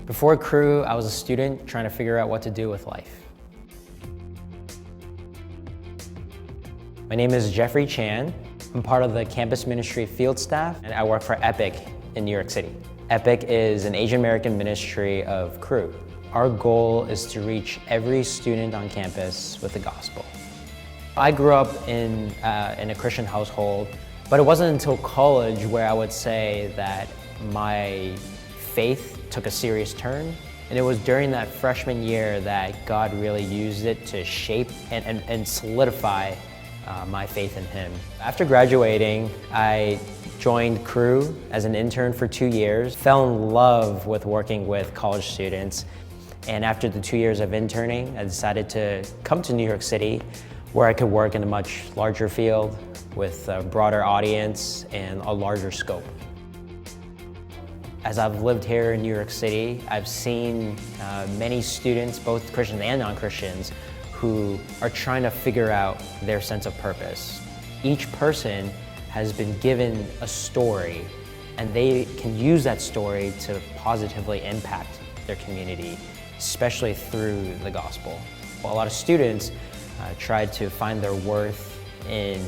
Before Cru, I was a student trying to figure out what to do with life. My name is Jeffrey Chan. I'm part of the campus ministry field staff, and I work for Epic in New York City. Epic is an Asian American ministry of Cru. Our goal is to reach every student on campus with the gospel. I grew up in a Christian household, but it wasn't until college where I would say that my faith took a serious turn. And it was during that freshman year that God really used it to shape and solidify my faith in Him. After graduating, I joined Cru as an intern for 2 years, fell in love with working with college students. And after the 2 years of interning, I decided to come to New York City where I could work in a much larger field with a broader audience and a larger scope. As I've lived here in New York City, I've seen many students, both Christians and non-Christians, who are trying to figure out their sense of purpose. Each person has been given a story, and they can use that story to positively impact their community, especially through the gospel. A lot of students try to find their worth in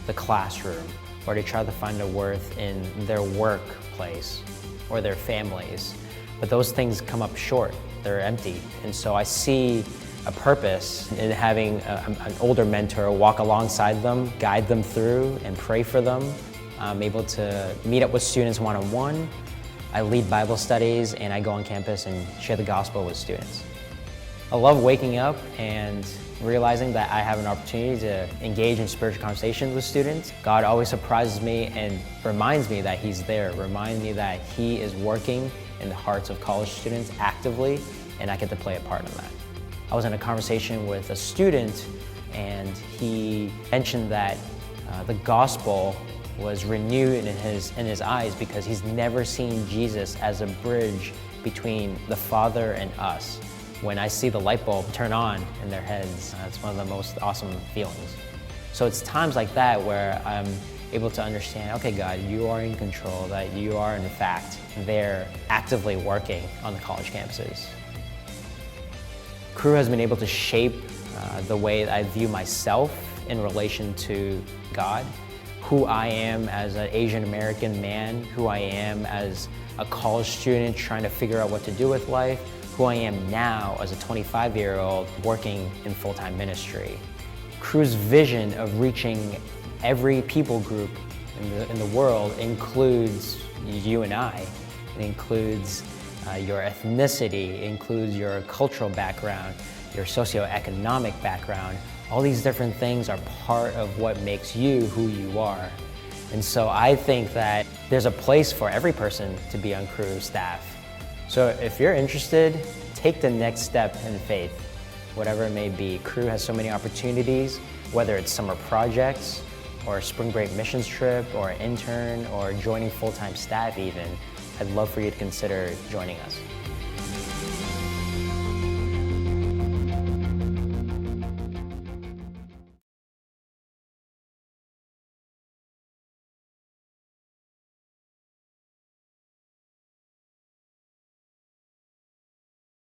the classroom, or they try to find their worth in their workplace or their families, but those things come up short, they're empty. And so I see a purpose in having an older mentor walk alongside them, guide them through, and pray for them. I'm able to meet up with students one-on-one. I lead Bible studies, and I go on campus and share the gospel with students. I love waking up and realizing that I have an opportunity to engage in spiritual conversations with students. God always surprises me and reminds me that He's there, reminds me that He is working in the hearts of college students actively, and I get to play a part in that. I was in a conversation with a student, and he mentioned that the gospel was renewed in his eyes because he's never seen Jesus as a bridge between the Father and us. When I see the light bulb turn on in their heads, it's one of the most awesome feelings. So it's times like that where I'm able to understand, okay, God, You are in control, that You are in fact there actively working on the college campuses. Cru has been able to shape the way that I view myself in relation to God, who I am as an Asian American man, who I am as a college student trying to figure out what to do with life, who I am now as a 25-year-old working in full-time ministry. Cru's vision of reaching every people group in the world includes you and I. It includes your ethnicity, it includes your cultural background, your socioeconomic background. All these different things are part of what makes you who you are. And so I think that there's a place for every person to be on Cru's staff. So if you're interested, take the next step in faith, whatever it may be. Cru has so many opportunities, whether it's summer projects, or a spring break missions trip, or an intern, or joining full-time staff even. I'd love for you to consider joining us.